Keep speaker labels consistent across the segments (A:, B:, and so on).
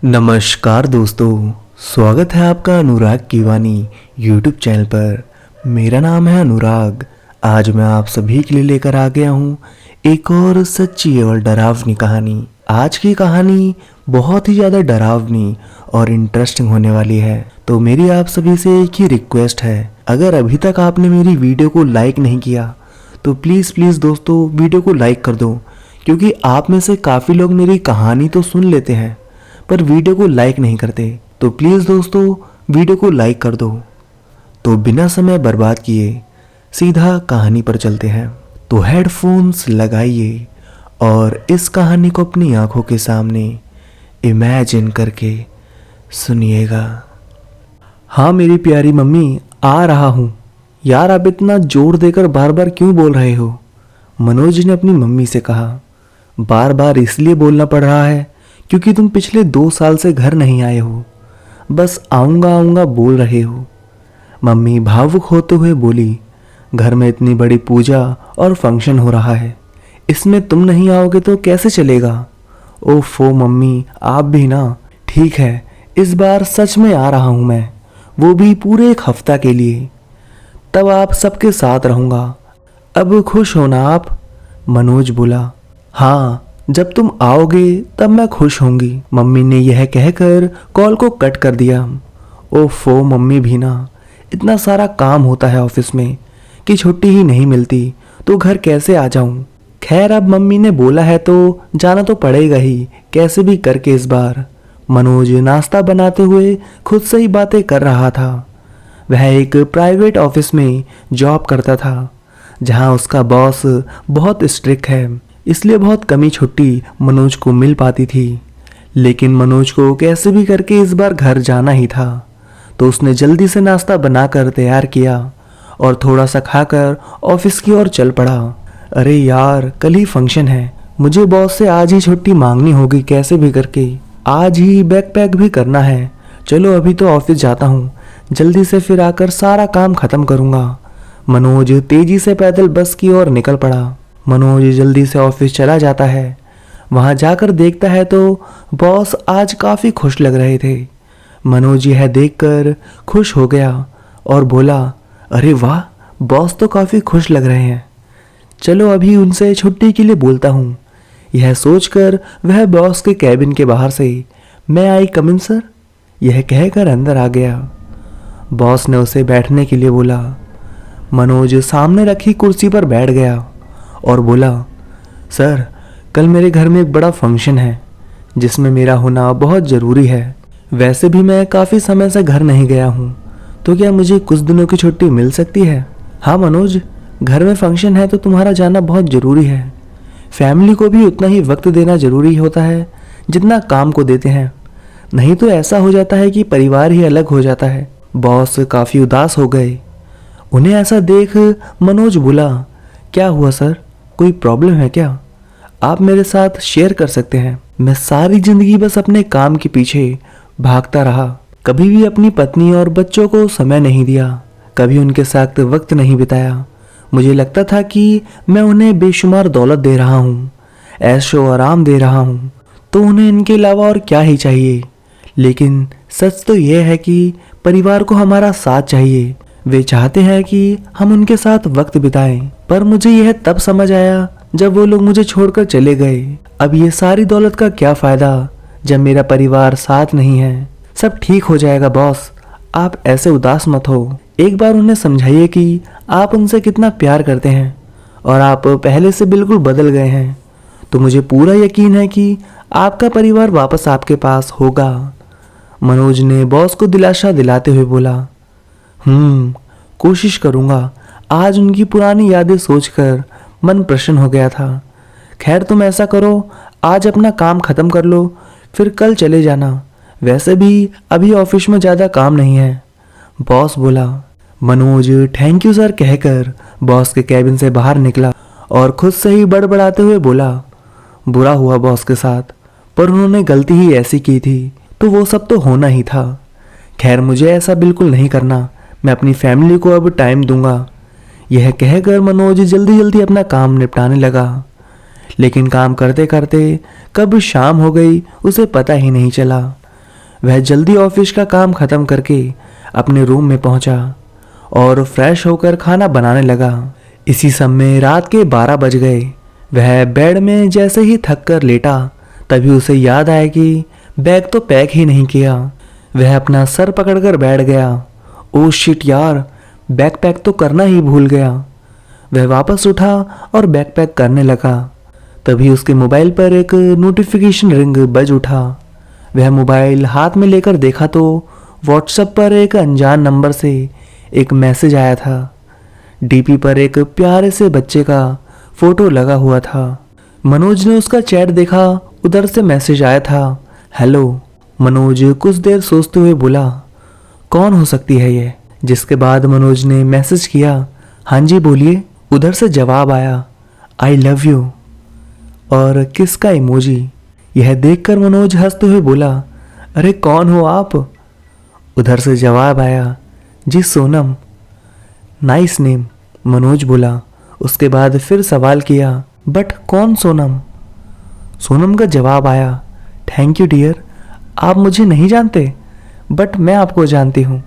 A: नमस्कार दोस्तों, स्वागत है आपका अनुराग की वाणी यूट्यूब चैनल पर। मेरा नाम है अनुराग। आज मैं आप सभी के लिए लेकर आ गया हूँ एक और सच्ची और डरावनी कहानी। आज की कहानी बहुत ही ज़्यादा डरावनी और इंटरेस्टिंग होने वाली है। तो मेरी आप सभी से एक ही रिक्वेस्ट है, अगर अभी तक आपने मेरी वीडियो को लाइक नहीं किया तो प्लीज़ दोस्तों वीडियो को लाइक कर दो, क्योंकि आप में से काफ़ी लोग मेरी कहानी तो सुन लेते हैं पर वीडियो को लाइक नहीं करते। तो प्लीज़ दोस्तों वीडियो को लाइक कर दो। तो बिना समय बर्बाद किए सीधा कहानी पर चलते हैं। तो हेडफोन्स लगाइए और इस कहानी को अपनी आंखों के सामने इमेजिन करके सुनिएगा। हाँ मेरी प्यारी मम्मी, आ रहा हूँ। यार आप इतना जोर देकर बार बार क्यों बोल रहे हो? मनोज ने अपनी मम्मी से कहा। बार बार इसलिए बोलना पड़ रहा है क्योंकि तुम पिछले 2 साल से घर नहीं आए हो, बस आऊँगा आऊँगा बोल रहे हो। मम्मी भावुक होते हुए बोली, घर में इतनी बड़ी पूजा और फंक्शन हो रहा है, इसमें तुम नहीं आओगे तो कैसे चलेगा? ओफो मम्मी, आप भी ना। ठीक है, इस बार सच में आ रहा हूँ मैं, वो भी पूरे 1 हफ्ता के लिए। तब आप सबके साथ रहूँगा। अब खुश हो ना आप? मनोज बोला। हाँ, जब तुम आओगे तब मैं खुश होंगी। मम्मी ने यह कहकर कॉल को कट कर दिया। ओफो मम्मी भी ना, इतना सारा काम होता है ऑफिस में कि छुट्टी ही नहीं मिलती, तो घर कैसे आ जाऊं? खैर अब मम्मी ने बोला है तो जाना तो पड़ेगा ही, कैसे भी करके इस बार। मनोज नाश्ता बनाते हुए खुद से ही बातें कर रहा था। वह एक प्राइवेट ऑफिस में जॉब करता था, जहां उसका बॉस बहुत स्ट्रिक्ट है, इसलिए बहुत कमी छुट्टी मनोज को मिल पाती थी। लेकिन मनोज को कैसे भी करके इस बार घर जाना ही था, तो उसने जल्दी से नाश्ता बनाकर तैयार किया और थोड़ा सा खाकर ऑफिस की ओर चल पड़ा। अरे यार, कल ही फंक्शन है, मुझे बॉस से आज ही छुट्टी मांगनी होगी कैसे भी करके। आज ही बैग पैक भी करना है। चलो अभी तो ऑफिस जाता हूँ, जल्दी से फिर आकर सारा काम खत्म करूँगा। मनोज तेजी से पैदल बस की ओर निकल पड़ा। मनोज जल्दी से ऑफिस चला जाता है। वहां जाकर देखता है तो बॉस आज काफ़ी खुश लग रहे थे। मनोज यह देखकर खुश हो गया और बोला, अरे वाह, बॉस तो काफ़ी खुश लग रहे हैं, चलो अभी उनसे छुट्टी के लिए बोलता हूँ। यह सोचकर वह बॉस के कैबिन के बाहर से, मैं आई कम इन सर, यह कहकर अंदर आ गया। बॉस ने उसे बैठने के लिए बोला। मनोज सामने रखी कुर्सी पर बैठ गया और बोला, सर कल मेरे घर में एक बड़ा फंक्शन है जिसमें मेरा होना बहुत ज़रूरी है। वैसे भी मैं काफ़ी समय से घर नहीं गया हूँ, तो क्या मुझे कुछ दिनों की छुट्टी मिल सकती है? हाँ मनोज, घर में फंक्शन है तो तुम्हारा जाना बहुत ज़रूरी है। फैमिली को भी उतना ही वक्त देना ज़रूरी होता है जितना काम को देते हैं, नहीं तो ऐसा हो जाता है कि परिवार ही अलग हो जाता है। बॉस काफ़ी उदास हो गए। उन्हें ऐसा देख मनोज बोला, क्या हुआ सर, कोई प्रॉब्लम है क्या? आप मेरे साथ शेयर कर सकते हैं। मैं सारी जिंदगी बस अपने काम के पीछे भागता रहा, कभी भी अपनी पत्नी और बच्चों को समय नहीं दिया, कभी उनके साथ वक्त नहीं बिताया। मुझे लगता था कि मैं उन्हें बेशुमार दौलत दे रहा हूँ, ऐशो आराम दे रहा हूँ, तो उन्हें इनके अलावा और क्या ही चाहिए। लेकिन सच तो यह है कि परिवार को हमारा साथ चाहिए, वे चाहते हैं कि हम उनके साथ वक्त बिताएं। पर मुझे यह तब समझ आया जब वो लोग मुझे छोड़कर चले गए। अब ये सारी दौलत का क्या फायदा जब मेरा परिवार साथ नहीं है। सब ठीक हो जाएगा बॉस, आप ऐसे उदास मत हो। एक बार उन्हें समझाइए कि आप उनसे कितना प्यार करते हैं और आप पहले से बिल्कुल बदल गए हैं, तो मुझे पूरा यकीन है कि आपका परिवार वापस आपके पास होगा। मनोज ने बॉस को दिलासा दिलाते हुए बोला। कोशिश करूँगा। आज उनकी पुरानी यादें सोचकर मन प्रसन्न हो गया था। खैर तुम ऐसा करो, आज अपना काम खत्म कर लो, फिर कल चले जाना। वैसे भी अभी ऑफिस में ज़्यादा काम नहीं है, बॉस बोला। मनोज थैंक यू सर कहकर बॉस के कैबिन से बाहर निकला और खुद से ही बड़बड़ाते हुए बोला, बुरा हुआ बॉस के साथ, पर उन्होंने गलती ही ऐसी की थी तो वो सब तो होना ही था। खैर मुझे ऐसा बिल्कुल नहीं करना, मैं अपनी फैमिली को अब टाइम दूंगा। यह कहकर मनोज जल्दी जल्दी अपना काम निपटाने लगा। लेकिन काम करते करते कब शाम हो गई उसे पता ही नहीं चला। वह जल्दी ऑफिस का काम ख़त्म करके अपने रूम में पहुंचा और फ्रेश होकर खाना बनाने लगा। इसी समय रात के 12 बज गए। वह बेड में जैसे ही थक कर लेटा तभी उसे याद आया कि बैग तो पैक ही नहीं किया। वह अपना सर पकड़कर बैठ गया। ओ शिट यार, बैग पैक तो करना ही भूल गया। वह वापस उठा और बैग पैक करने लगा। तभी उसके मोबाइल पर एक नोटिफिकेशन रिंग बज उठा। वह मोबाइल हाथ में लेकर देखा तो व्हाट्सएप पर एक अनजान नंबर से एक मैसेज आया था। डीपी पर एक प्यारे से बच्चे का फोटो लगा हुआ था। मनोज ने उसका चैट देखा, उधर से मैसेज आया था, हेलो। मनोज कुछ देर सोचते हुए बोला, कौन हो सकती है ये? जिसके बाद मनोज ने मैसेज किया, हाँ जी बोलिए। उधर से जवाब आया, आई लव यू और किस का इमोजी। यह देखकर मनोज हंसते हुए बोला, अरे कौन हो आप? उधर से जवाब आया, जी सोनम। नाइस नेम, मनोज बोला। उसके बाद फिर सवाल किया, बट कौन सोनम? सोनम का जवाब आया, थैंक यू डियर, आप मुझे नहीं जानते बट मैं आपको जानती हूँ।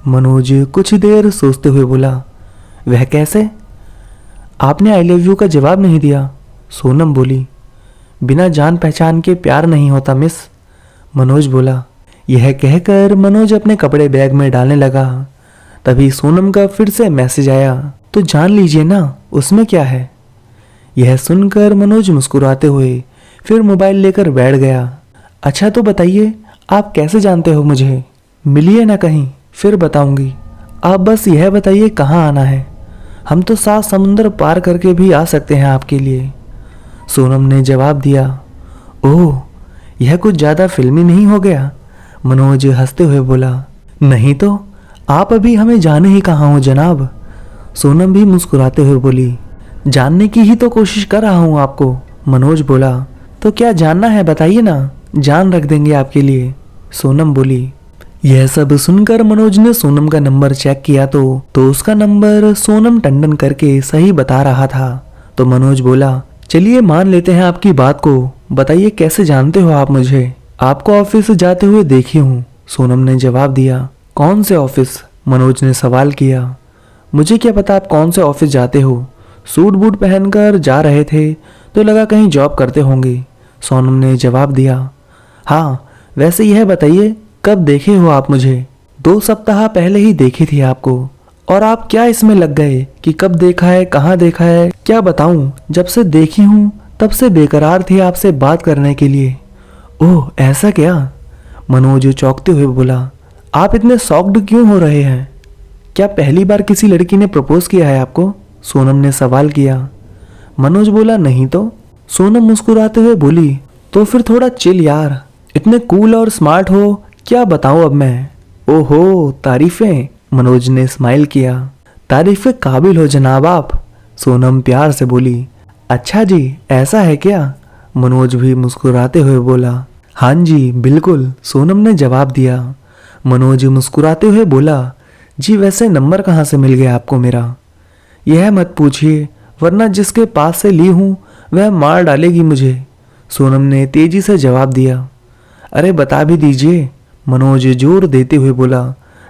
A: मनोज कुछ देर सोचते हुए बोला, वह कैसे? आपने आई लव यू का जवाब नहीं दिया, सोनम बोली। बिना जान पहचान के प्यार नहीं होता मिस, मनोज बोला। यह कहकर मनोज अपने कपड़े बैग में डालने लगा। तभी सोनम का फिर से मैसेज आया, तो जान लीजिए ना, उसमें क्या है। यह सुनकर मनोज मुस्कुराते हुए फिर मोबाइल लेकर बैठ गया। अच्छा तो बताइए, आप कैसे जानते हो मुझे? मिलिए ना कहीं, फिर बताऊंगी। आप बस यह बताइए कहाँ आना है, हम तो 7 समुंदर पार करके भी आ सकते हैं आपके लिए। सोनम ने जवाब दिया, ओह यह कुछ ज़्यादा फिल्मी नहीं हो गया? मनोज हंसते हुए बोला, नहीं तो, आप अभी हमें जाने ही कहाँ हो जनाब। सोनम भी मुस्कुराते हुए बोली, जानने की ही तो कोशिश कर रहा हूँ आपको, मनोज बोला। तो क्या जानना है बताइए ना, जान रख देंगे आपके लिए, सोनम बोली। यह सब सुनकर मनोज ने सोनम का नंबर चेक किया तो उसका नंबर सोनम टंडन करके सही बता रहा था। तो मनोज बोला, चलिए मान लेते हैं आपकी बात को, बताइए कैसे जानते हो आप मुझे? आपको ऑफिस जाते हुए देखी हूँ, सोनम ने जवाब दिया। कौन से ऑफिस? मनोज ने सवाल किया। मुझे क्या पता आप कौन से ऑफिस जाते हो, सूट बूट पहनकर जा रहे थे तो लगा कहीं जॉब करते होंगे, सोनम ने जवाब दिया। हाँ वैसे यह बताइए कब देखे हो आप मुझे? 2 सप्ताह पहले ही देखी थी आपको। और आप क्या इसमें लग गए कि कब देखा है, कहाँ देखा है? क्या बताऊं, जब से देखी हूँ तब से बेकरार थी आपसे बात करने के लिए। ओह ऐसा क्या? मनोज चौंकते हुए बोला। आप इतने शॉक्ड क्यों हो रहे हैं? क्या पहली बार किसी लड़की ने प्रपोज किया है आपको? सोनम ने सवाल किया। मनोज बोला, नहीं तो। सोनम मुस्कुराते हुए बोली, तो फिर थोड़ा चिल यार, इतने कूल और स्मार्ट हो, क्या बताऊं अब मैं। ओहो तारीफें, मनोज ने स्माइल किया। तारीफें काबिल हो जनाब आप, सोनम प्यार से बोली। अच्छा जी ऐसा है क्या? मनोज भी मुस्कुराते हुए बोला। हाँ जी बिल्कुल, सोनम ने जवाब दिया। मनोज मुस्कुराते हुए बोला, जी वैसे नंबर कहाँ से मिल गया आपको मेरा? यह मत पूछिए, वरना जिसके पास से ली हूँ वह मार डालेगी मुझे, सोनम ने तेजी से जवाब दिया। अरे बता भी दीजिए, मनोज जोर देते हुए बोला।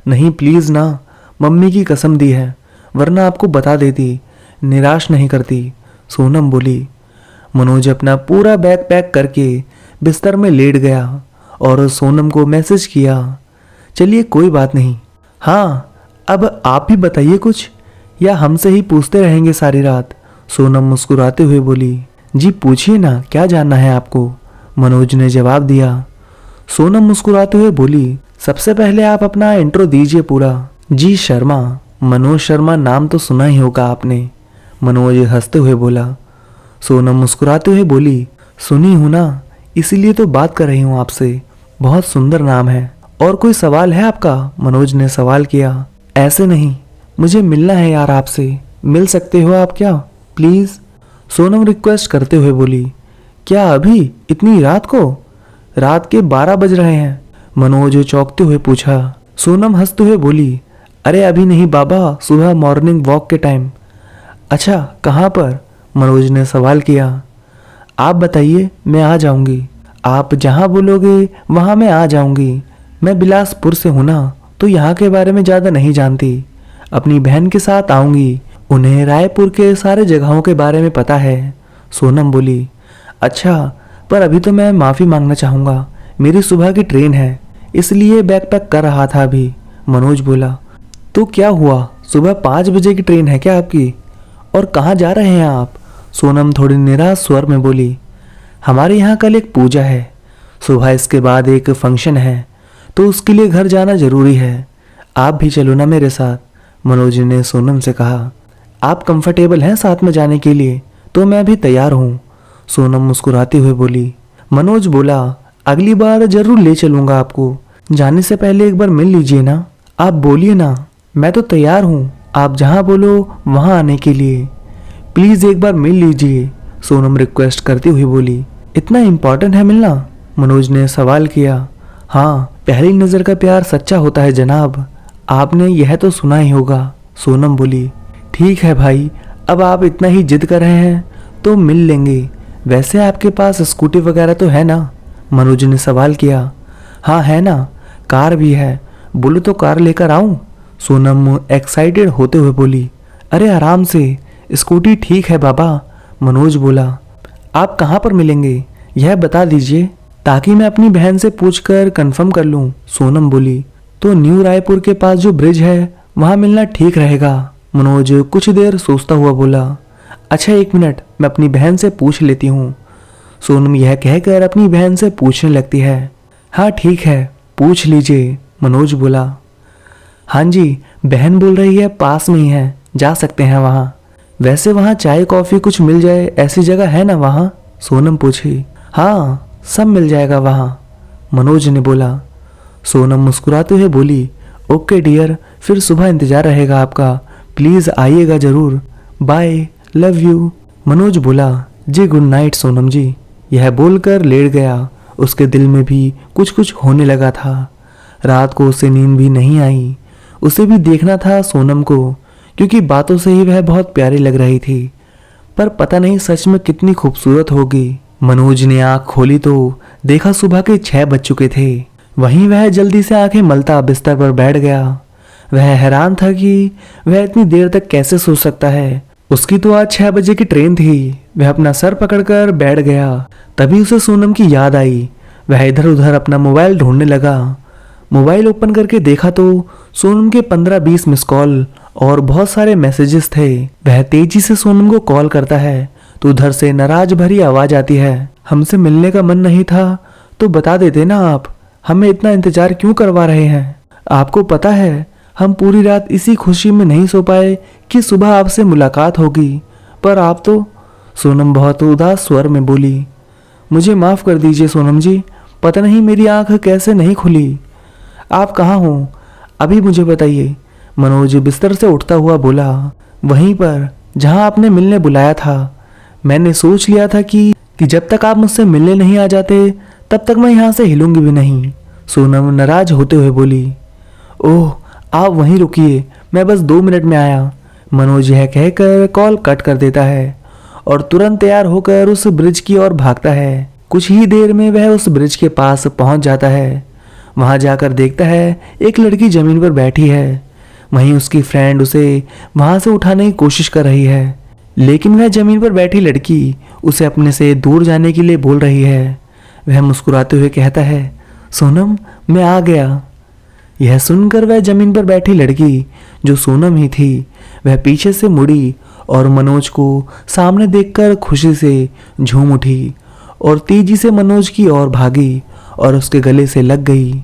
A: नहीं प्लीज़ ना, मम्मी की कसम दी है, वरना आपको बता देती, निराश नहीं करती, सोनम बोली। मनोज अपना पूरा बैग पैक करके बिस्तर में लेट गया और सोनम को मैसेज किया, चलिए कोई बात नहीं। हाँ अब आप भी बताइए कुछ, या हमसे ही पूछते रहेंगे सारी रात, सोनम मुस्कुराते हुए बोली। जी पूछिए ना, क्या जानना है आपको, मनोज ने जवाब दिया। सोनम मुस्कुराते हुए बोली, सबसे पहले आप अपना इंट्रो दीजिए पूरा। जी शर्मा, मनोज शर्मा नाम तो सुना ही होगा आपने, मनोज हंसते हुए बोला। सोनम मुस्कुराते हुए बोली, सुनी हूँ ना, इसीलिए तो बात कर रही हूँ आपसे, बहुत सुंदर नाम है। और कोई सवाल है आपका? मनोज ने सवाल किया। ऐसे नहीं, मुझे मिलना है यार आपसे, मिल सकते हो आप क्या प्लीज़, सोनम रिक्वेस्ट करते हुए बोली। क्या अभी इतनी रात को? रात के 12 बज रहे हैं, मनोज चौंकते हुए पूछा। सोनम हंसते हुए बोली, अरे अभी नहीं बाबा, सुबह मॉर्निंग वॉक के टाइम। अच्छा कहाँ पर? मनोज ने सवाल किया। आप बताइए, मैं आ जाऊंगी, आप जहाँ बोलोगे वहाँ मैं आ जाऊंगी, मैं बिलासपुर से हूँ ना, तो यहाँ के बारे में ज़्यादा नहीं जानती। अपनी बहन के साथ आऊँगी, उन्हें रायपुर के सारे जगहों के बारे में पता है। सोनम बोली, अच्छा, पर अभी तो मैं माफ़ी मांगना चाहूँगा, मेरी सुबह की ट्रेन है, इसलिए बैग पैक कर रहा था अभी। मनोज बोला, तो क्या हुआ, सुबह 5 बजे की ट्रेन है क्या आपकी, और कहाँ जा रहे हैं आप? सोनम थोड़ी निराश स्वर में बोली, हमारे यहाँ कल एक पूजा है, सुबह इसके बाद एक फंक्शन है, तो उसके लिए घर जाना ज़रूरी है, आप भी चलो ना मेरे साथ। मनोज ने सोनम से कहा, आप कंफर्टेबल हैं साथ में जाने के लिए? तो मैं भी तैयार हूँ, सोनम मुस्कुराते हुए बोली। मनोज बोला, अगली बार ज़रूर ले चलूँगा आपको, जाने से पहले एक बार मिल लीजिए ना। आप बोलिए ना, मैं तो तैयार हूँ, आप जहाँ बोलो वहाँ आने के लिए, प्लीज़ एक बार मिल लीजिए, सोनम रिक्वेस्ट करती हुई बोली। इतना इम्पोर्टेंट है मिलना? मनोज ने सवाल किया। हाँ, पहली नज़र का प्यार सच्चा होता है जनाब, आपने यह तो सुना ही होगा, सोनम बोली। ठीक है भाई, अब आप इतना ही जिद कर रहे हैं तो मिल लेंगे, वैसे आपके पास स्कूटी वगैरह तो है ना? मनोज ने सवाल किया। हाँ है ना, कार भी है, बोलो तो कार लेकर आऊँ? सोनम एक्साइटेड होते हुए बोली। अरे आराम से, स्कूटी ठीक है बाबा, मनोज बोला। आप कहाँ पर मिलेंगे यह बता दीजिए, ताकि मैं अपनी बहन से पूछकर कंफर्म कर लूँ, सोनम बोली। तो न्यू रायपुर के पास जो ब्रिज है वहाँ मिलना ठीक रहेगा, मनोज कुछ देर सोचता हुआ बोला। अच्छा 1 मिनट, मैं अपनी बहन से पूछ लेती हूँ, सोनम यह कहकर अपनी बहन से पूछने लगती है। हाँ ठीक है, पूछ लीजिए, मनोज बोला। हाँ जी, बहन बोल रही है पास में ही है, जा सकते हैं वहाँ। वैसे वहाँ चाय कॉफ़ी कुछ मिल जाए ऐसी जगह है ना वहाँ, सोनम पूछी। हाँ सब मिल जाएगा वहाँ, मनोज ने बोला। सोनम मुस्कुराते हुए बोली, ओके डियर, फिर सुबह इंतज़ार रहेगा आपका, प्लीज़ आइएगा ज़रूर, बाय, लव यू, मनोज बोला। जी गुड नाइट सोनम जी, यह बोलकर लेट गया। उसके दिल में भी कुछ कुछ होने लगा था। रात को उसे नींद भी नहीं आई। उसे भी देखना था सोनम को, क्योंकि बातों से ही वह बहुत प्यारी लग रही थी, पर पता नहीं सच में कितनी खूबसूरत होगी। मनोज ने आँख खोली तो देखा सुबह के 6 बज चुके थे। वहीं वह जल्दी से आंखें मलता बिस्तर पर बैठ गया। वह हैरान था कि वह इतनी देर तक कैसे सो सकता है। उसकी तो आज 6 बजे की ट्रेन थी। वह अपना सर पकड़कर बैठ गया। तभी उसे सोनम की याद आई। वह इधर उधर अपना मोबाइल ढूंढने लगा। मोबाइल ओपन करके देखा तो सोनम के 15-20 मिस कॉल और बहुत सारे मैसेजेस थे। वह तेजी से सोनम को कॉल करता है तो उधर से नाराज भरी आवाज आती है, हमसे मिलने का मन नहीं था तो बता देते ना आप, हमें इतना इंतजार क्यों करवा रहे हैं? आपको पता है हम पूरी रात इसी खुशी में नहीं सो पाए कि सुबह आपसे मुलाकात होगी, पर आप तो, सोनम बहुत उदास स्वर में बोली। मुझे माफ़ कर दीजिए सोनम जी, पता नहीं मेरी आंख कैसे नहीं खुली। आप कहाँ हो अभी मुझे बताइए, मनोज बिस्तर से उठता हुआ बोला। वहीं पर जहाँ आपने मिलने बुलाया था। मैंने सोच लिया था कि जब तक आप मुझसे मिलने नहीं आ जाते तब तक मैं यहाँ से हिलूंगी भी नहीं, सोनम नाराज होते हुए बोली। ओह आप वहीं रुकिए, मैं बस 2 मिनट में आया, मनोज यह कहकर कॉल कट कर देता है और तुरंत तैयार होकर उस ब्रिज की ओर भागता है। कुछ ही देर में वह उस ब्रिज के पास पहुंच जाता है। वहां जाकर देखता है एक लड़की जमीन पर बैठी है। वहीं उसकी फ्रेंड उसे वहां से उठाने की कोशिश कर रही है, लेकिन वह जमीन पर बैठी लड़की उसे अपने से दूर जाने के लिए बोल रही है। वह मुस्कुराते हुए कहता है, सोनम मैं आ गया। यह सुनकर वह जमीन पर बैठी लड़की जो सोनम ही थी, वह पीछे से मुड़ी और मनोज को सामने देखकर खुशी से झूम उठी और तेजी से मनोज की ओर भागी और उसके गले से लग गई।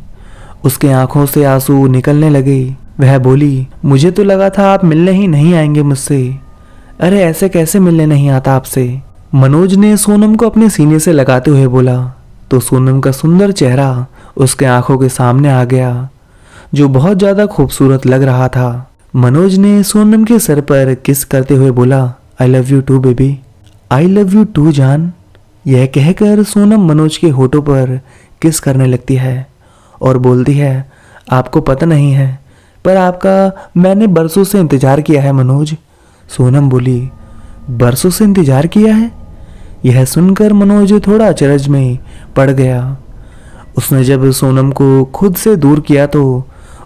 A: उसके आंखों से आंसू निकलने लगे। वह बोली, मुझे तो लगा था आप मिलने ही नहीं आएंगे मुझसे। अरे ऐसे कैसे मिलने नहीं आता आपसे, मनोज ने सोनम को अपने सीने से लगाते हुए बोला। तो सोनम का सुंदर चेहरा उसके आंखों के सामने आ गया, जो बहुत ज्यादा खूबसूरत लग रहा था। मनोज ने सोनम के सर पर किस करते हुए बोला, I love you too baby, I love you too जान। यह कहकर सोनम मनोज के होठों पर किस करने लगती है और बोलती है, आपको पता नहीं है पर आपका मैंने बरसों से इंतजार किया है मनोज। सोनम बोली, बरसों से इंतजार किया है? यह सुनकर मनोज थोड़ा अचरज में पड़ गया। उसने जब सोनम को खुद से दूर किया तो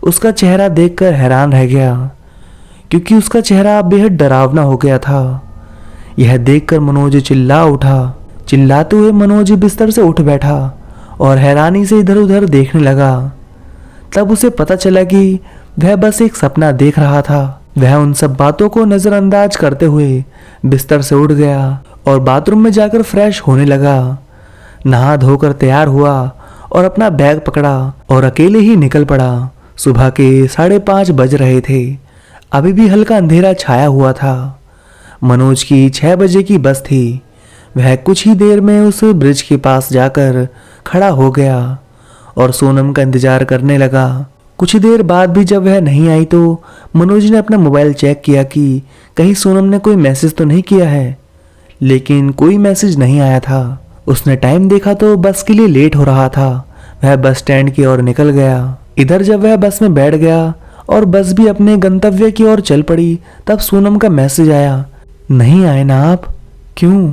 A: उसका चेहरा देखकर हैरान रह गया, क्योंकि उसका चेहरा बेहद डरावना हो गया था। यह देखकर मनोज चिल्ला उठा। चिल्लाते हुए मनोज बिस्तर से उठ बैठा और हैरानी से इधर उधर देखने लगा। तब उसे पता चला कि वह बस एक सपना देख रहा था। वह उन सब बातों को नजरअंदाज करते हुए बिस्तर से उठ गया और बाथरूम में जाकर फ्रेश होने लगा। नहा धोकर तैयार हुआ और अपना बैग पकड़ा और अकेले ही निकल पड़ा। सुबह के 5:30 बज रहे थे। अभी भी हल्का अंधेरा छाया हुआ था। मनोज की 6 बजे की बस थी। वह कुछ ही देर में उस ब्रिज के पास जाकर खड़ा हो गया और सोनम का इंतजार करने लगा। कुछ देर बाद भी जब वह नहीं आई तो मनोज ने अपना मोबाइल चेक किया कि कहीं सोनम ने कोई मैसेज तो नहीं किया है, लेकिन कोई मैसेज नहीं आया था। उसने टाइम देखा तो बस के लिए लेट हो रहा था। वह बस स्टैंड की ओर निकल गया। इधर जब वह बस में बैठ गया और बस भी अपने गंतव्य की ओर चल पड़ी, तब सोनम का मैसेज आया, नहीं आए ना आप? क्यों?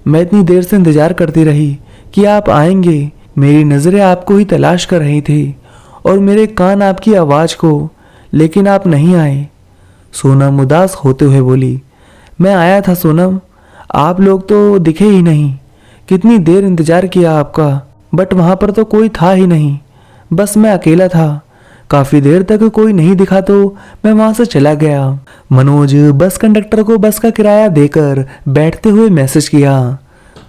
A: मैं इतनी देर से इंतजार करती रही कि आप आएंगे। मेरी नजरें आपको ही तलाश कर रही थी और मेरे कान आपकी आवाज को, लेकिन आप नहीं आए। सोनम उदास होते हुए बोली, मैं आया था सोनम, आप लोग तो दिखे ही नहीं। कितनी देर इंतजार किया आपका, बट वहां पर तो कोई था ही नहीं। बस मैं अकेला था। काफी देर तक कोई नहीं दिखा तो मैं वहां से चला गया। मनोज बस कंडक्टर को बस का किराया देकर बैठते हुए मैसेज किया,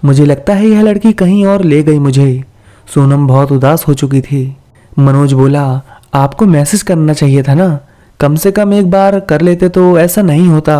A: मुझे लगता है यह लड़की कहीं और ले गई मुझे। सोनम बहुत उदास हो चुकी थी। मनोज बोला, आपको मैसेज करना चाहिए था ना, कम से कम एक बार कर लेते तो ऐसा नहीं होता।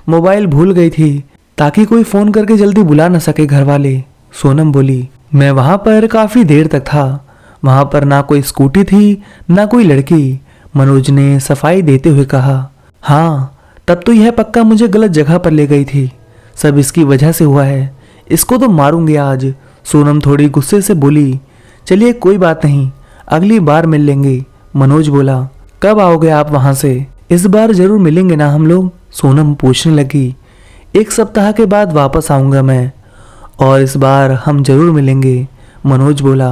A: मोबाइल भूल गई थी ताकि कोई फोन करके जल्दी बुला न सके घर वाले। सोनम बोली, मैं वहां पर काफी देर तक था। वहां पर ना कोई स्कूटी थी ना कोई लड़की। मनोज ने सफाई देते हुए कहा, हाँ तब तो यह पक्का मुझे गलत जगह पर ले गई थी। सब इसकी वजह से हुआ है। इसको तो मारूंगी आज। सोनम थोड़ी गुस्से से बोली, चलिए कोई बात नहीं, अगली बार मिल लेंगे। मनोज बोला, कब आओगे आप वहां से? इस बार जरूर मिलेंगे ना हम लोग? सोनम पूछने लगी, 1 सप्ताह के बाद वापस आऊंगा मैं, और इस बार हम जरूर मिलेंगे। मनोज बोला,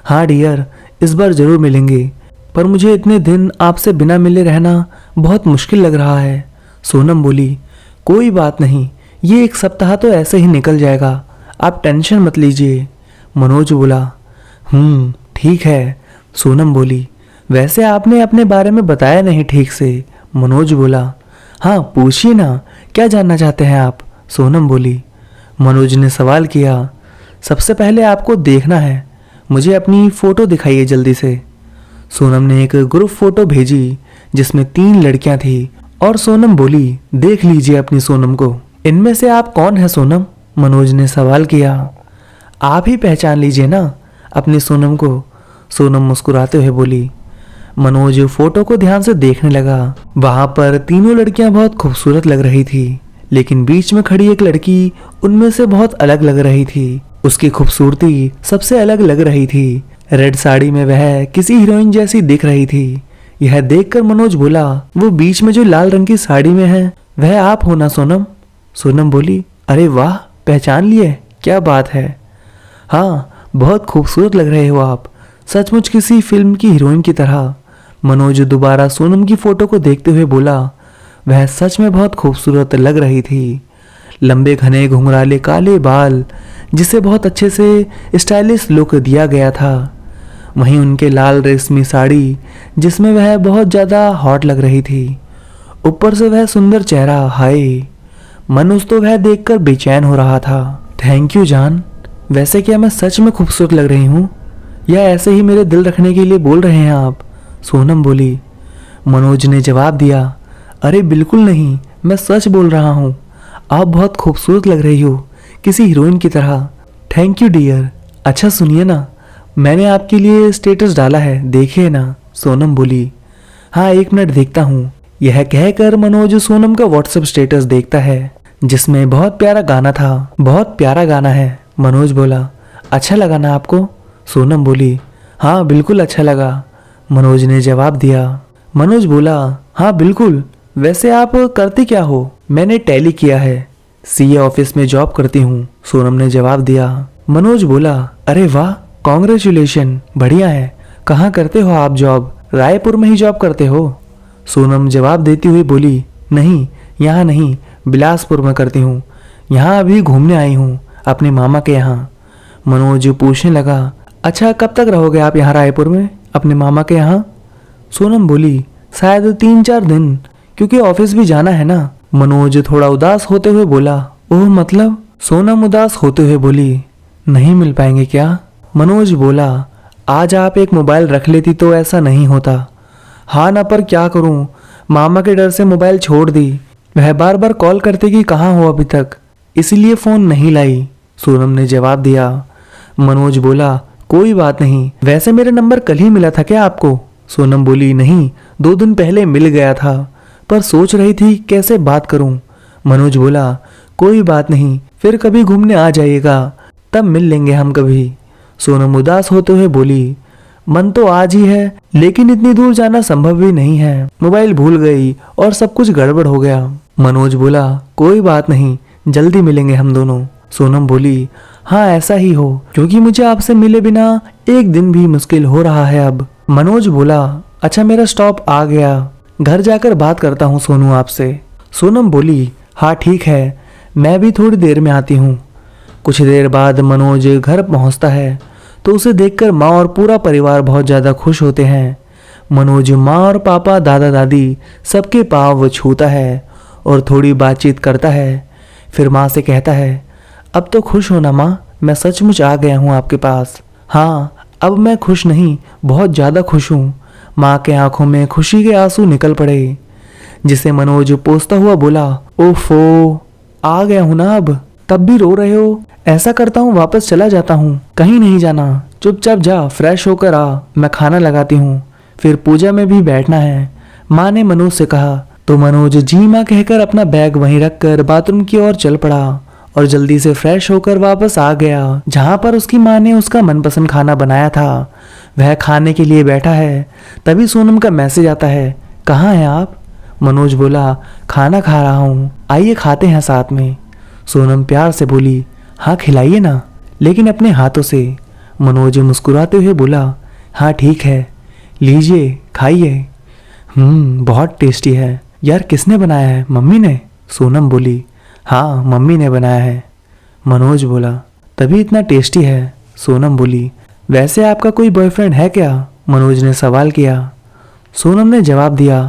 A: हाँ डियर, इस बार जरूर मिलेंगे, पर मुझे इतने दिन आपसे बिना मिले रहना बहुत मुश्किल लग रहा है। सोनम बोली, कोई बात नहीं, ये 1 सप्ताह तो ऐसे ही निकल जाएगा, आप टेंशन मत लीजिए। मनोज बोला, ठीक है। सोनम बोली, वैसे आपने अपने बारे में बताया नहीं ठीक से। मनोज बोला, हाँ पूछिए ना, क्या जानना चाहते हैं आप? सोनम बोली। मनोज ने सवाल किया, सबसे पहले आपको देखना है, मुझे अपनी फोटो दिखाइए जल्दी से। सोनम ने एक ग्रुप फोटो भेजी जिसमें 3 लड़कियां थी और सोनम बोली, देख लीजिए अपनी सोनम को। इनमें से आप कौन है सोनम? मनोज ने सवाल किया। आप ही पहचान लीजिए ना अपनी सोनम को। सोनम मुस्कुराते हुए बोली। मनोज फोटो को ध्यान से देखने लगा। वहां पर तीनों लड़कियां बहुत खूबसूरत लग रही थी, लेकिन बीच में खड़ी एक लड़की उनमें से बहुत अलग लग रही थी। उसकी खूबसूरती सबसे अलग लग रही थी। रेड साड़ी में वह किसी हीरोइन जैसी दिख रही थी। यह देखकर मनोज बोला, वो बीच में जो लाल रंग की साड़ी में है वह आप हो ना सोनम? सोनम बोली, अरे वाह, पहचान लिए, क्या बात है। हाँ, बहुत खूबसूरत लग रहे हो आप, सचमुच किसी फिल्म की हीरोइन की तरह। मनोज दोबारा सोनम की फोटो को देखते हुए बोला, वह सच में बहुत खूबसूरत लग रही थी। लंबे घने घुंघराले काले बाल, जिसे बहुत अच्छे से स्टाइलिश लुक दिया गया था। वहीं उनके लाल रेशमी साड़ी, जिसमें वह बहुत ज़्यादा हॉट लग रही थी। ऊपर से वह सुंदर चेहरा, हाय। मनोज तो वह देखकर बेचैन हो रहा था। थैंक यू जान। वैसे क्या मैं सच में खूबसूरत लग रही हूँ, या ऐसे ही मेरे दिल रखने के लिए बोल रहे हैं आप? सोनम बोली। मनोज ने जवाब दिया, अरे बिल्कुल नहीं, मैं सच बोल रहा हूँ। आप बहुत खूबसूरत लग रही हो, किसी हीरोइन की तरह। Thank you dear. अच्छा सुनिए ना, मैंने आपके लिए स्टेटस डाला है, देखिए ना। सोनम बोली। हाँ 1 मिनट देखता हूँ। यह कहकर मनोज सोनम का व्हाट्सएप स्टेटस देखता है, जिसमें बहुत प्यारा गाना था। बहुत प्यारा गाना है। मनोज बोला, अच्छा लगा ना आपको? सोनम बोली, हाँ बिल्कुल अच्छा लगा। मनोज ने जवाब दिया। मनोज बोला, हाँ बिल्कुल। वैसे आप करती क्या हो? मैंने टैली किया है, सीए ऑफिस में जॉब करती हूँ। सोनम ने जवाब दिया। मनोज बोला, अरे वाह, कॉन्ग्रेचुलेशन, बढ़िया है। कहाँ करते हो आप जॉब? रायपुर में ही जॉब करते हो? सोनम जवाब देती हुई बोली, नहीं, यहाँ नहीं, बिलासपुर में करती हूँ। यहाँ अभी घूमने आई हूँ अपने मामा के यहाँ। मनोज पूछने लगा, अच्छा कब तक रहोगे आप यहाँ रायपुर में अपने मामा के यहाँ? सोनम बोली, शायद 3-4 दिन, क्योंकि ऑफिस भी जाना है ना। मनोज थोड़ा उदास होते हुए बोला, ओह मतलब? सोनम उदास होते हुए बोली, नहीं मिल पाएंगे क्या? मनोज बोला, आज आप एक मोबाइल रख लेती तो ऐसा नहीं होता। हाँ ना, पर क्या करूं, मामा के डर से मोबाइल छोड़ दी। वह बार बार कॉल करते कि कहाँ हो अभी तक, इसीलिए फ़ोन नहीं लाई, सोनम ने जवाब दिया। मनोज बोला, कोई बात नहीं, वैसे मेरा नंबर कल ही मिला था क्या आपको? सोनम बोली, नहीं, 2 दिन पहले मिल गया था, पर सोच रही थी कैसे बात करूं। मनोज बोला, कोई बात नहीं, फिर कभी घूमने आ जाइएगा, तब मिल लेंगे हम कभी। सोनम उदास होते हुए बोली, मन तो आज ही है, लेकिन इतनी दूर जाना संभव भी नहीं है। मोबाइल भूल गई और सब कुछ गड़बड़ हो गया। मनोज बोला, कोई बात नहीं, जल्दी मिलेंगे हम दोनों। सोनम बोली, हाँ ऐसा ही हो, क्योंकि मुझे आपसे मिले बिना एक दिन भी मुश्किल हो रहा है अब। मनोज बोला, अच्छा मेरा स्टॉप आ गया, घर जाकर बात करता हूँ सोनू आपसे। सोनम बोली, हाँ ठीक है, मैं भी थोड़ी देर में आती हूँ। कुछ देर बाद मनोज घर पहुँचता है तो उसे देखकर माँ और पूरा परिवार बहुत ज़्यादा खुश होते हैं। मनोज माँ और पापा, दादा दादी सबके पाँव छूता है और थोड़ी बातचीत करता है। फिर माँ से कहता है, अब तो खुश हो ना माँ, मैं सचमुच आ गया हूँ आपके पास। हाँ, अब मैं खुश नहीं, बहुत ज़्यादा खुश हूँ। माँ के आंखों में खुशी के आंसू निकल पड़े, जिसे मनोज पोंछता हुआ बोला, ओफो, आ गया हूँ ना अब, तब भी रो रहे हो? ऐसा करता हूँ वापस चला जाता हूँ। कहीं नहीं जाना, चुपचाप जा, फ्रेश होकर आ, मैं खाना लगाती हूँ, फिर पूजा में भी बैठना है, माँ ने मनोज से कहा। तो मनोज जी माँ कहकर अपना बैग वहीं रखकर बाथरूम की ओर चल पड़ा और जल्दी से फ्रेश होकर वापस आ गया, जहाँ पर उसकी माँ ने उसका मनपसंद खाना बनाया था। वह खाने के लिए बैठा है, तभी सोनम का मैसेज आता है, कहाँ हैं आप? मनोज बोला, खाना खा रहा हूँ, आइए खाते हैं साथ में। सोनम प्यार से बोली, हाँ खिलाइए ना, लेकिन अपने हाथों से। मनोज मुस्कुराते हुए बोला, हाँ ठीक है, लीजिए खाइए। बहुत टेस्टी है यार, किसने बनाया है, मम्मी ने? सोनम बोली, हाँ मम्मी ने बनाया है। मनोज बोला, तभी इतना टेस्टी है। सोनम बोली, वैसे आपका कोई बॉयफ्रेंड है क्या? मनोज ने सवाल किया। सोनम ने जवाब दिया,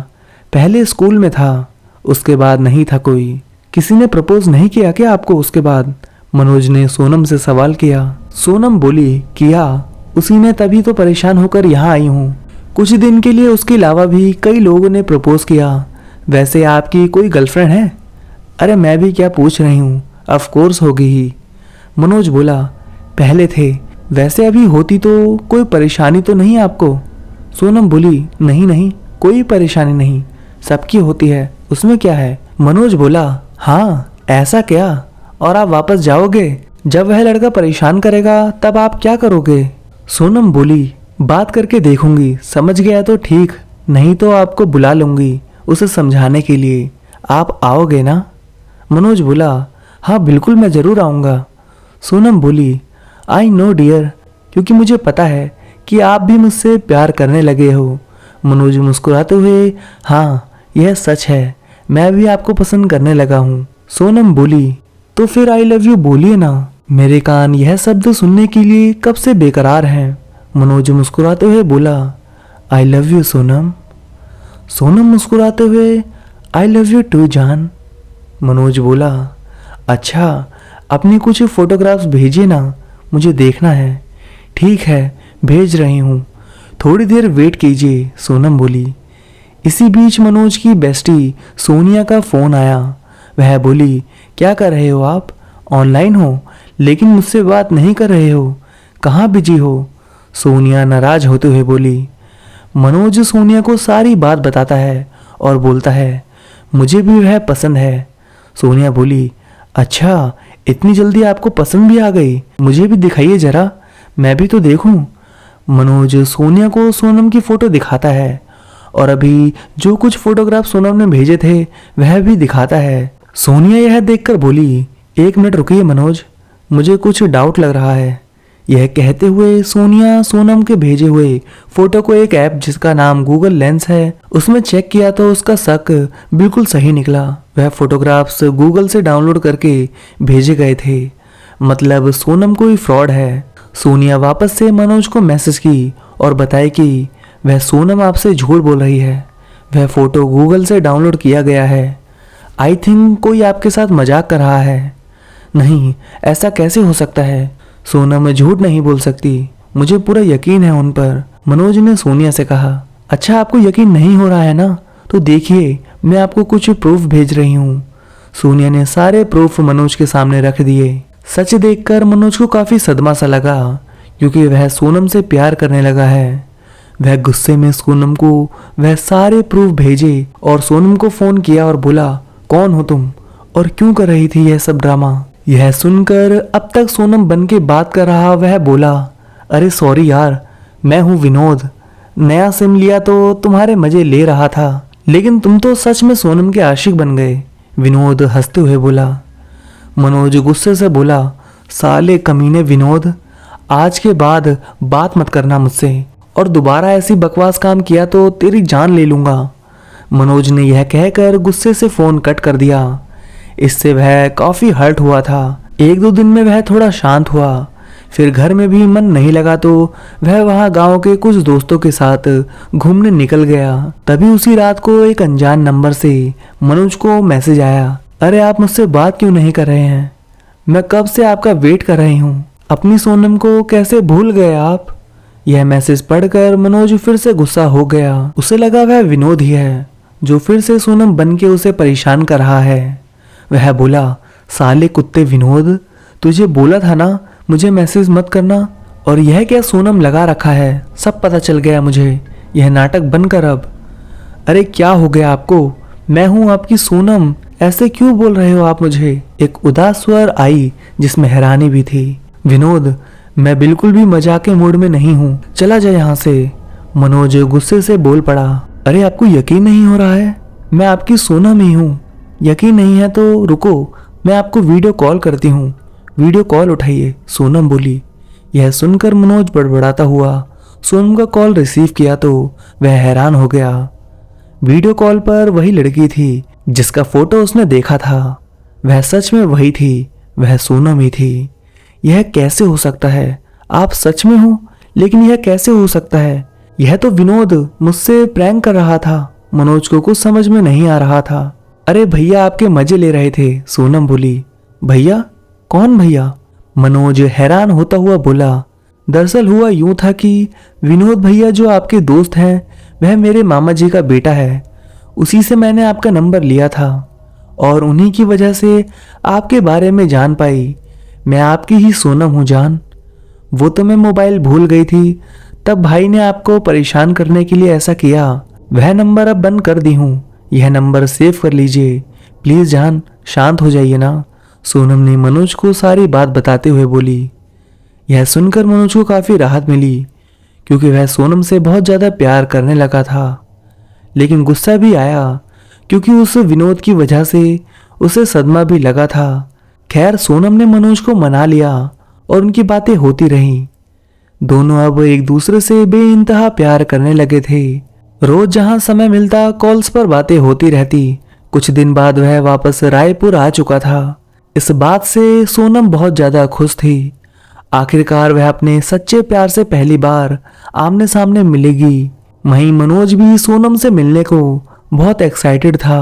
A: पहले स्कूल में था, उसके बाद नहीं था कोई। किसी ने प्रपोज नहीं किया क्या आपको उसके बाद? मनोज ने सोनम से सवाल किया। सोनम बोली, किया, उसी ने, तभी तो परेशान होकर यहाँ आई हूँ। कुछ दिन के लिए उसके अलावा भी कई लोगों ने प्रपोज किया। वैसे आपकी कोई गर्लफ्रेंड है? अरे मैं भी क्या पूछ रही हूँ, ऑफ कोर्स होगी ही। मनोज बोला, पहले थे, वैसे अभी होती तो कोई परेशानी तो नहीं आपको? सोनम बोली, नहीं नहीं, कोई परेशानी नहीं, सबकी होती है, उसमें क्या है? मनोज बोला, हाँ ऐसा क्या, और आप वापस जाओगे? जब वह लड़का परेशान करेगा तब आप क्या करोगे? सोनम बोली, बात करके देखूंगी, समझ गया तो ठीक, नहीं तो आपको बुला लूंगी उसे समझाने के लिए। आप आओगे ना? मनोज बोला, हाँ बिल्कुल, मैं ज़रूर आऊँगा। सोनम बोली, आई नो डियर, क्योंकि मुझे पता है कि आप भी मुझसे प्यार करने लगे हो। मनोज मुस्कुराते हुए, हाँ यह सच है, मैं भी आपको पसंद करने लगा हूँ। सोनम बोली, तो फिर आई लव यू बोलिए ना, मेरे कान यह शब्द सुनने के लिए कब से बेकरार हैं। मनोज मुस्कुराते हुए बोला, I love you Sonam. Sonam मुस्कुराते हुए, आई लव यू टू जान। मनोज बोला, अच्छा अपनी कुछ फोटोग्राफ्स भेजिए ना, मुझे देखना है। ठीक है, भेज रही हूँ, थोड़ी देर वेट कीजिए, सोनम बोली। इसी बीच मनोज की बेस्टी सोनिया का फ़ोन आया। वह बोली, क्या कर रहे हो आप? ऑनलाइन हो, लेकिन मुझसे बात नहीं कर रहे हो, कहाँ बिजी हो? सोनिया नाराज होते हुए बोली। मनोज सोनिया को सारी बात बताता है और बोलता है, मुझे भी वह पसंद है। सोनिया बोली, अच्छा इतनी जल्दी आपको पसंद भी आ गई, मुझे भी दिखाइए ज़रा, मैं भी तो देखूं। मनोज सोनिया को सोनम की फ़ोटो दिखाता है और अभी जो कुछ फोटोग्राफ सोनम ने भेजे थे वह भी दिखाता है। सोनिया यह देखकर बोली, एक मिनट रुकिए मनोज, मुझे कुछ डाउट लग रहा है, यह कहते हुए सोनिया सोनम के भेजे हुए फोटो को एक ऐप जिसका नाम गूगल लेंस है उसमें चेक किया तो उसका शक बिल्कुल सही निकला। वह फोटोग्राफ्स गूगल से डाउनलोड करके भेजे गए थे, मतलब सोनम कोई फ्रॉड है। सोनिया वापस से मनोज को मैसेज की और बताई कि वह सोनम आपसे झूठ बोल रही है, वह फोटो गूगल से डाउनलोड किया गया है। आई थिंक कोई आपके साथ मजाक कर रहा है। नहीं, ऐसा कैसे हो सकता है, सोनम झूठ नहीं बोल सकती, मुझे पूरा यकीन है उन पर। मनोज ने सोनिया से कहा, अच्छा आपको यकीन नहीं हो रहा है ना, तो देखिए मैं आपको कुछ प्रूफ भेज रही हूँ। सोनिया ने सारे प्रूफ मनोज के सामने रख दिए। सच देखकर मनोज को काफी सदमा सा लगा क्योंकि वह सोनम से प्यार करने लगा है। वह गुस्से में सोनम को वह सारे प्रूफ भेजे और सोनम को फोन किया और बोला, कौन हो तुम और क्यों कर रही थी यह सब ड्रामा। यह सुनकर अब तक सोनम बन के बात कर रहा वह बोला, अरे सॉरी यार, मैं हूँ विनोद, नया सिम लिया तो तुम्हारे मजे ले रहा था, लेकिन तुम तो सच में सोनम के आशिक बन गए। विनोद हंसते हुए बोला। मनोज गुस्से से बोला, साले कमीने विनोद, आज के बाद बात मत करना मुझसे और दोबारा ऐसी बकवास काम किया तो तेरी जान ले लूंगा। मनोज ने यह कहकर गुस्से से फोन कट कर दिया। इससे वह काफी हर्ट हुआ था। एक दो दिन में वह थोड़ा शांत हुआ, फिर घर में भी मन नहीं लगा तो वह वहां गांव के कुछ दोस्तों के साथ घूमने निकल गया। तभी उसी रात को एक अनजान नंबर से मनोज को मैसेज आया, अरे आप मुझसे बात क्यों नहीं कर रहे हैं, मैं कब से आपका वेट कर रही हूँ, अपनी सोनम को कैसे भूल गए आप। यह मैसेज पढ़कर मनोज फिर से गुस्सा हो गया। उसे लगा वह विनोद ही है जो फिर से सोनम बन के उसे परेशान कर रहा है। वह बोला, साले कुत्ते विनोद, तुझे बोला था ना मुझे मैसेज मत करना, और यह क्या सोनम लगा रखा है, सब पता चल गया मुझे, यह नाटक बंद कर अब। अरे क्या हो गया आपको, मैं हूँ आपकी सोनम, ऐसे क्यों बोल रहे हो आप मुझे। एक उदास स्वर आई जिसमें हैरानी भी थी। विनोद, मैं बिल्कुल भी मजाक के मूड में नहीं हूँ, चला जा यहाँ से। मनोज गुस्से से बोल पड़ा, अरे आपको यकीन नहीं हो रहा है, मैं आपकी सोनम ही हूँ। यकीन नहीं है तो रुको, मैं आपको वीडियो कॉल करती हूँ, वीडियो कॉल उठाइए, सोनम बोली। यह सुनकर मनोज बड़बड़ाता हुआ सोनम का कॉल रिसीव किया तो वह हैरान हो गया। वीडियो कॉल पर वही लड़की थी जिसका फोटो उसने देखा था, वह सच में वही थी, वह सोनम ही थी। यह कैसे हो सकता है, आप सच में हो, लेकिन यह कैसे हो सकता है, यह तो विनोद मुझसे प्रैंक कर रहा था। मनोज को कुछ समझ में नहीं आ रहा था। अरे भैया आपके मजे ले रहे थे, सोनम बोली। भैया, कौन भैया, मनोज हैरान होता हुआ बोला। दरअसल हुआ यूं था कि विनोद भैया जो आपके दोस्त हैं वह मेरे मामा जी का बेटा है, उसी से मैंने आपका नंबर लिया था और उन्हीं की वजह से आपके बारे में जान पाई। मैं आपकी ही सोनम हूँ जान। वो तो मैं मोबाइल भूल गई थी, तब भाई ने आपको परेशान करने के लिए ऐसा किया। वह नंबर अब बंद कर दी हूँ, यह नंबर सेव कर लीजिए, प्लीज जान, शांत हो जाइए ना, सोनम ने मनोज को सारी बात बताते हुए बोली। यह सुनकर मनोज को काफी राहत मिली क्योंकि वह सोनम से बहुत ज्यादा प्यार करने लगा था, लेकिन गुस्सा भी आया क्योंकि उस विनोद की वजह से उसे सदमा भी लगा था। खैर सोनम ने मनोज को मना लिया और उनकी बातें होती रहीं। दोनों अब एक दूसरे से बेइंतहा प्यार करने लगे थे। रोज जहां समय मिलता कॉल्स पर बातें होती रहती। कुछ दिन बाद वह वापस रायपुर आ चुका था। इस बात से सोनम बहुत ज्यादा खुश थी। आखिरकार वह अपने सच्चे प्यार से पहली बार आमने सामने मिलेगी। वहीं मनोज भी सोनम से मिलने को बहुत एक्साइटेड था।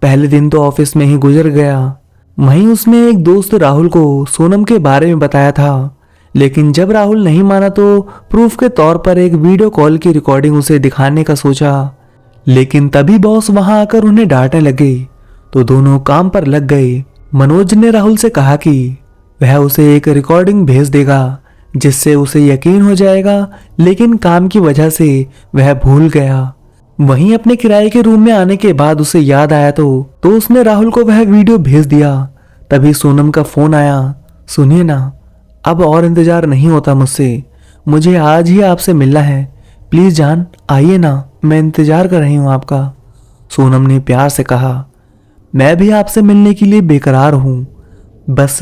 A: पहले दिन तो ऑफिस में ही गुजर गया। वहीं उसने एक दोस्त राहुल को सोनम के बारे में बताया था, लेकिन जब राहुल नहीं माना तो प्रूफ के तौर पर एक वीडियो कॉल की रिकॉर्डिंग उसे दिखाने का सोचा। लेकिन तभी बॉस वहां आकर उन्हें डांटने लगे तो दोनों काम पर लग गए। मनोज ने राहुल से कहा कि वह उसे एक रिकॉर्डिंग भेज देगा जिससे उसे यकीन हो जाएगा, लेकिन काम की वजह से वह भूल गया। वहीं अपने किराए के रूम में आने के बाद उसे याद आया तो उसने राहुल को वह वीडियो भेज दिया। तभी सोनम का फोन आया। सुनिए ना, अब और इंतजार नहीं होता मुझसे, मुझे आज ही आपसे मिलना है, प्लीज जान आइए ना, मैं इंतजार कर रही हूँ आपका, सोनम ने प्यार से कहा। मैं भी आपसे मिलने के लिए बेकरार हूँ, बस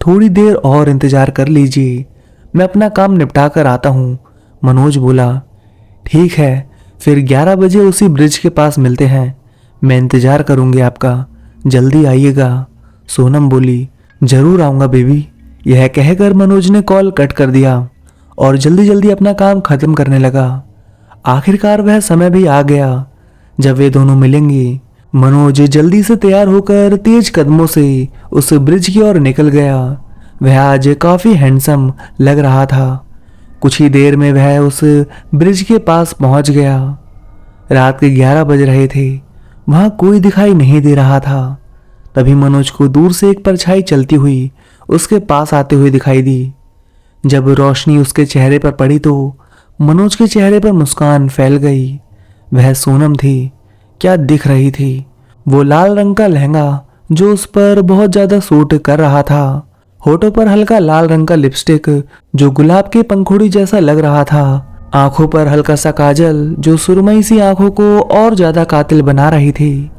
A: थोड़ी देर और इंतजार कर लीजिए, मैं अपना काम निपटा कर आता हूँ। मनोज बोला, ठीक है, फिर 11 बजे उसी ब्रिज के पास मिलते हैं। मैं इंतज़ार करूँगी आपका, जल्दी आइएगा। सोनम बोली, जरूर आऊँगा बेबी। यह कहकर मनोज ने कॉल कट कर दिया और जल्दी जल्दी अपना काम खत्म करने लगा। आखिरकार वह समय भी आ गया जब वे दोनों मिलेंगे। मनोज जल्दी से तैयार होकर तेज कदमों से उस ब्रिज की ओर निकल गया। वह आज काफी हैंडसम लग रहा था। कुछ ही देर में वह उस ब्रिज के पास पहुंच गया। रात के 11 बज रहे थे। वहां कोई दिखाई नहीं दे रहा था। तभी मनोज को दूर से एक परछाई चलती हुई उसके पास आते हुए दिखाई दी। जब रोशनी उसके चेहरे पर पड़ी तो मनोज के चेहरे पर मुस्कान फैल गई। वह सोनम थी। क्या दिख रही थी! वो लाल रंग का लहंगा जो उस पर बहुत ज्यादा सूट कर रहा था, होठों पर हल्का लाल रंग का लिपस्टिक जो गुलाब के पंखुड़ी जैसा लग रहा था, आंखों पर हल्का सा काजल जो सुरमई सी आंखों को और ज्यादा कातिल बना रही थी,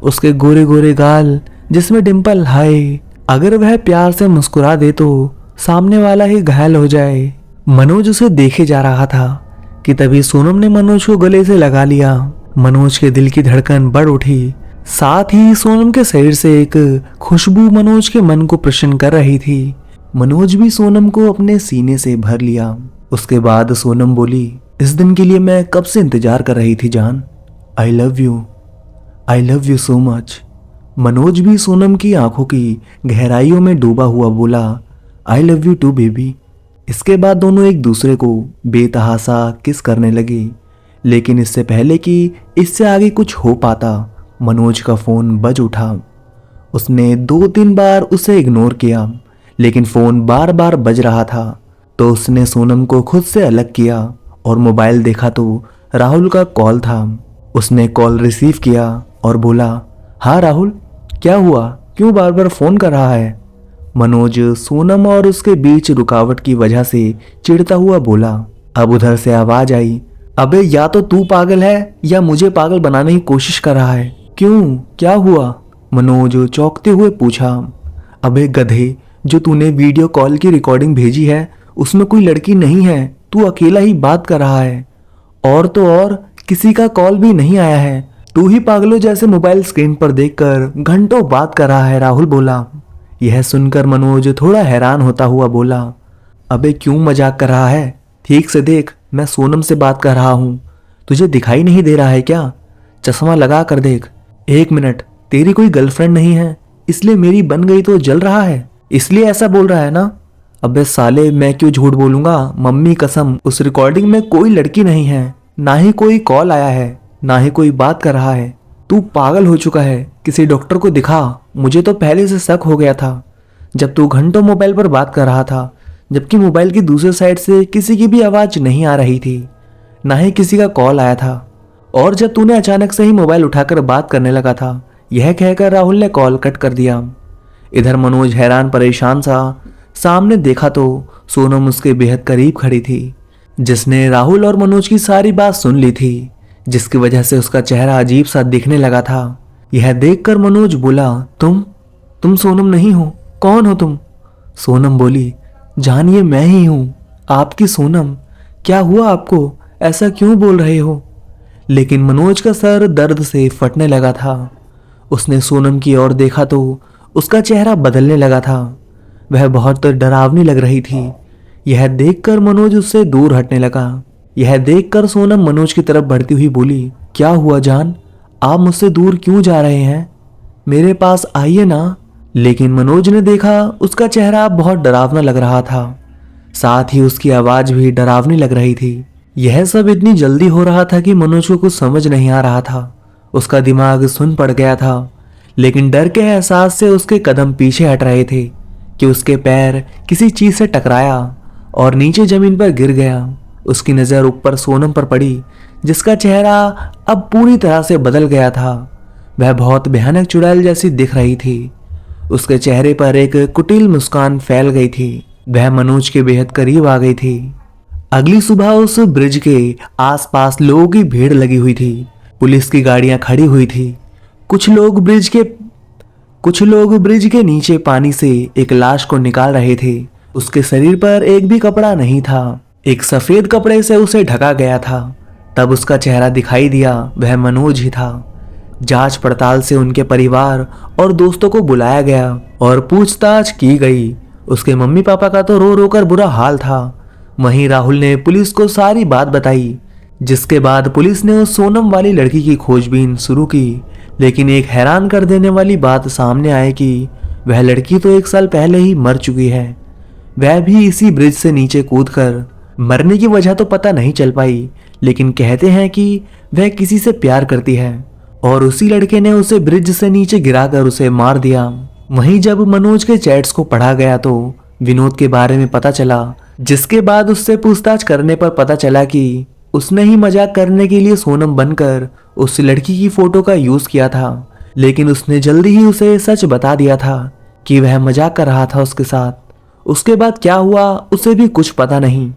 A: उसके गोरे गोरे गाल जिसमें डिंपल, हाय अगर वह प्यार से मुस्कुरा दे तो सामने वाला ही घायल हो जाए। मनोज उसे देखे जा रहा था कि तभी सोनम ने मनोज को गले से लगा लिया। मनोज के दिल की धड़कन बढ़ उठी। साथ ही सोनम के शरीर से एक खुशबू मनोज के मन को प्रसन्न कर रही थी। मनोज भी सोनम को अपने सीने से भर लिया। उसके बाद सोनम बोली, इस दिन के लिए मैं कब से इंतजार कर रही थी जान। आई love you so much. Manoj भी सोनम की आंखों की गहराइयों में डूबा हुआ बोला, I love you too baby. इसके बाद दोनों एक दूसरे को बेतहासा किस करने लगे। लेकिन इससे पहले कि इससे आगे कुछ हो पाता, मनोज का फोन बज उठा। उसने 2-3 बार उसे इग्नोर किया, लेकिन फोन बार बार बज रहा था। तो उसने सोनम को खुद से अलग किया और मोबाइल देखा तो राहुल का कॉल था। उसने कॉल रिसीव किया और बोला, हाँ राहुल, क्या हुआ, क्यों बार बार फोन कर रहा है। मनोज सोनम और उसके बीच रुकावट की वजह से चिढ़ता हुआ बोला। अब उधर से आवाज आई, अबे या तो तू पागल है या मुझे पागल बनाने की कोशिश कर रहा है। क्यों, क्या हुआ? मनोज चौंकते हुए पूछा। अबे गधे, जो तूने वीडियो कॉल की रिकॉर्डिंग भेजी है उसमें कोई लड़की नहीं है, तू अकेला ही बात कर रहा है। और तो और किसी का कॉल भी नहीं आया है, तू ही पागलों जैसे मोबाइल स्क्रीन पर देखकर घंटों बात कर रहा है, राहुल बोला। यह सुनकर मनोज थोड़ा हैरान होता हुआ बोला, अबे क्यों मजाक कर रहा है, ठीक से देख, मैं सोनम से बात कर रहा हूँ, तुझे दिखाई नहीं दे रहा है क्या? चश्मा लगा कर देख। 1 मिनट, तेरी कोई गर्लफ्रेंड नहीं है इसलिए मेरी बन गई तो जल रहा है, इसलिए ऐसा बोल रहा है ना? अबे साले, मैं क्यों झूठ बोलूंगा, मम्मी कसम उस रिकॉर्डिंग में कोई लड़की नहीं है, ना ही कोई कॉल आया है, ना ही कोई बात कर रहा है। तू पागल हो चुका है, किसी डॉक्टर को दिखा। मुझे तो पहले से शक हो गया था जब तू घंटों मोबाइल पर बात कर रहा था, जबकि मोबाइल की दूसरी साइड से किसी की भी आवाज नहीं आ रही थी, ना ही किसी का कॉल आया था। और जब तूने अचानक से ही मोबाइल उठाकर बात करने लगा था, यह कहकर राहुल ने कॉल कट कर दिया। इधर मनोज हैरान परेशान सा सामने देखा तो सोनम उसके बेहद करीब खड़ी थी, जिसने राहुल और मनोज की सारी बात सुन ली थी, जिसकी वजह से उसका चेहरा अजीब सा दिखने लगा था। यह देखकर मनोज बोला, तुम सोनम नहीं हो, कौन हो तुम? सोनम बोली, जानिए मैं ही हूं, आपकी सोनम। क्या हुआ आपको, ऐसा क्यों बोल रहे हो? लेकिन मनोज का सर दर्द से फटने लगा था। उसने सोनम की ओर देखा तो उसका चेहरा बदलने लगा था। वह बहुत डरावनी लग रही थी। यह देखकर मनोज उससे दूर हटने लगा। यह देखकर सोनम मनोज की तरफ बढ़ती हुई बोली, क्या हुआ जान, आप मुझसे दूर क्यों जा रहे हैं? मेरे पास आइए ना। लेकिन मनोज ने देखा उसका चेहरा बहुत डरावना लग रहा था, साथ ही उसकी आवाज भी डरावनी लग रही थी। यह सब इतनी जल्दी हो रहा था कि मनोज को कुछ समझ नहीं आ रहा था। उसका दिमाग सुन पड़ गया था, लेकिन डर के एहसास से उसके कदम पीछे हट रहे थे कि उसके पैर किसी चीज से टकराया और नीचे जमीन पर गिर गया। उसकी नजर ऊपर सोनम पर पड़ी, जिसका चेहरा अब पूरी तरह से बदल गया था। वह बहुत भयानक चुड़ैल जैसी दिख रही थी। उसके चेहरे पर एक कुटिल मुस्कान फैल गई थी। वह मनोज के बेहद करीब आ गई थी। अगली सुबह उस ब्रिज के आसपास लोगों की भीड़ लगी हुई थी। पुलिस की गाड़ियां खड़ी हुई थी। कुछ लोग ब्रिज के नीचे पानी से एक लाश को निकाल रहे थे। उसके शरीर पर एक भी कपड़ा नहीं था, एक सफेद कपड़े से उसे ढका गया था। तब उसका चेहरा दिखाई दिया, वह मनोज ही था। जांच पड़ताल से उनके परिवार और दोस्तों को बुलाया गया और पूछताछ की गई। उसके मम्मी पापा का तो रो रो कर बुरा हाल था। वहीं राहुल ने पुलिस को सारी बात बताई, जिसके बाद पुलिस ने उस सोनम वाली लड़की की खोजबीन शुरू की। लेकिन एक हैरान कर देने वाली बात सामने आई कि वह लड़की तो 1 साल पहले ही मर चुकी है। वह भी इसी ब्रिज से नीचे कूदकर। मरने की वजह तो पता नहीं चल पाई, लेकिन कहते हैं कि वह किसी से प्यार करती है और उसी लड़के ने उसे ब्रिज से नीचे गिराकर उसे मार दिया। वहीं जब मनोज के चैट्स को पढ़ा गया तो विनोद के बारे में पता चला, जिसके बाद उससे पूछताछ करने पर पता चला कि उसने ही मजाक करने के लिए सोनम बनकर उस लड़की की फोटो का यूज किया था। लेकिन उसने जल्दी ही उसे सच बता दिया था कि वह मजाक कर रहा था उसके साथ। उसके बाद क्या हुआ उसे भी कुछ पता नहीं।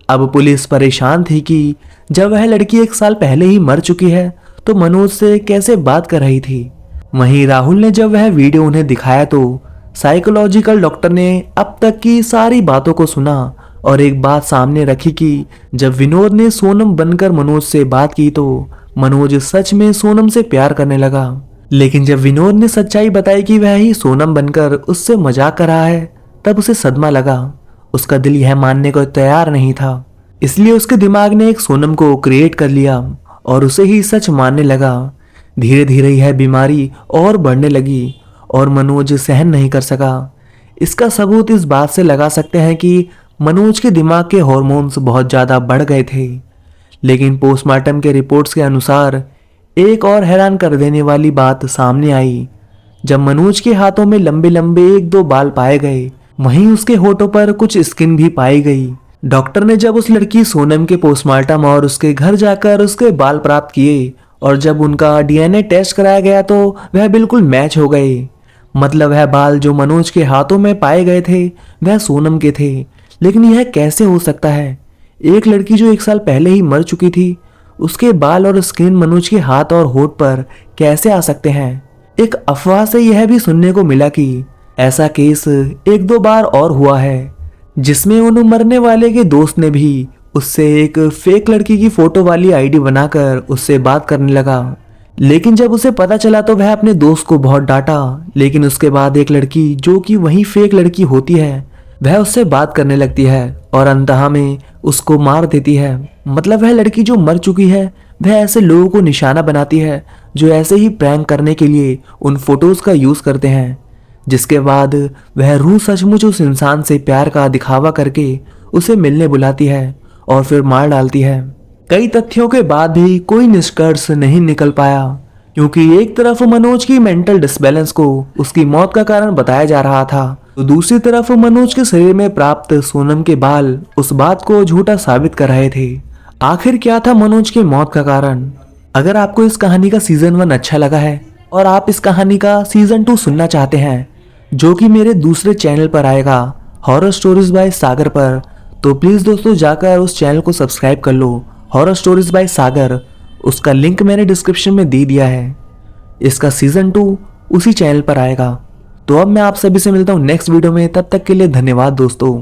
A: अब पुलिस परेशान थी कि जब वह लड़की 1 साल पहले ही मर चुकी है तो मनोज से कैसे बात कर रही थी। वहीं राहुल ने जब वह वीडियो उन्हें दिखाया तो साइकोलॉजिकल डॉक्टर ने अब तक की सारी बातों को सुना और एक बात सामने रखी कि जब विनोद ने सोनम बनकर मनोज से बात की तो मनोज सच में सोनम से प्यार करने लगा। लेकिन जब विनोद ने सच्चाई बताई कि वह ही सोनम बनकर उससे मजाक कर रहा है, तब उसे सदमा लगा। उसका दिल यह मानने को तैयार नहीं था, इसलिए उसके दिमाग ने एक सोनम को क्रिएट कर लिया और उसे ही सच मानने लगा। धीरे धीरे यह बीमारी और बढ़ने लगी और मनोज सहन नहीं कर सका। इसका सबूत इस बात से लगा सकते हैं कि मनोज के दिमाग के हार्मोन्स बहुत ज़्यादा बढ़ गए थे। लेकिन पोस्टमार्टम के रिपोर्ट्स के अनुसार एक और हैरान कर देने वाली बात सामने आई। जब मनोज के हाथों में लंबे लंबे 1-2 बाल पाए गए, वहीं उसके होठों पर कुछ स्किन भी पाई गई। डॉक्टर ने जब उस लड़की सोनम के पोस्टमार्टम और उसके घर जाकर उसके बाल प्राप्त किए और जब उनका डीएनए टेस्ट कराया गया तो वह बिल्कुल मैच हो गए। मतलब वह बाल जो मनोज के हाथों में पाए गए थे वह सोनम के थे। लेकिन यह कैसे हो सकता है? एक लड़की जो 1 साल पहले ही मर चुकी थी, उसके बाल और स्किन मनोज के हाथ और होठ पर कैसे आ सकते हैं? एक अफवाह से यह भी सुनने को मिला कि ऐसा केस 1-2 बार और हुआ है, जिसमें उन मरने वाले के दोस्त ने भी उससे एक फेक लड़की की फोटो वाली आईडी बनाकर उससे बात करने लगा। लेकिन जब उसे पता चला तो वह अपने दोस्त को बहुत डांटा। लेकिन उसके बाद एक लड़की जो कि वही फेक लड़की होती है, वह उससे बात करने लगती है और अंततः में उसको मार देती है। मतलब वह लड़की जो मर चुकी है वह ऐसे लोगों को निशाना बनाती है जो ऐसे ही प्रैंक करने के लिए उन फोटोज का यूज करते हैं, जिसके बाद वह रूह सचमुच उस इंसान से प्यार का दिखावा करके उसे मिलने बुलाती है और फिर मार डालती है। कई तथ्यों के बाद भी कोई निष्कर्ष नहीं निकल पाया, क्योंकि एक तरफ मनोज की मेंटल डिसबैलेंस को उसकी मौत का कारण बताया जा रहा था, तो दूसरी तरफ मनोज के शरीर में प्राप्त सोनम के बाल उस बात को झूठा साबित कर रहे थे। आखिर क्या था मनोज की मौत का कारण? अगर आपको इस कहानी का सीजन 1 अच्छा लगा है और आप इस कहानी का सीजन 2 सुनना चाहते हैं, जो कि मेरे दूसरे चैनल पर आएगा, हॉरर स्टोरीज बाय सागर पर, तो प्लीज दोस्तों जाकर उस चैनल को सब्सक्राइब कर लो, हॉरर स्टोरीज बाय सागर। उसका लिंक मैंने डिस्क्रिप्शन में दे दिया है। इसका सीजन 2 उसी चैनल पर आएगा। तो अब मैं आप सभी से मिलता हूँ नेक्स्ट वीडियो में। तब तक के लिए धन्यवाद दोस्तों।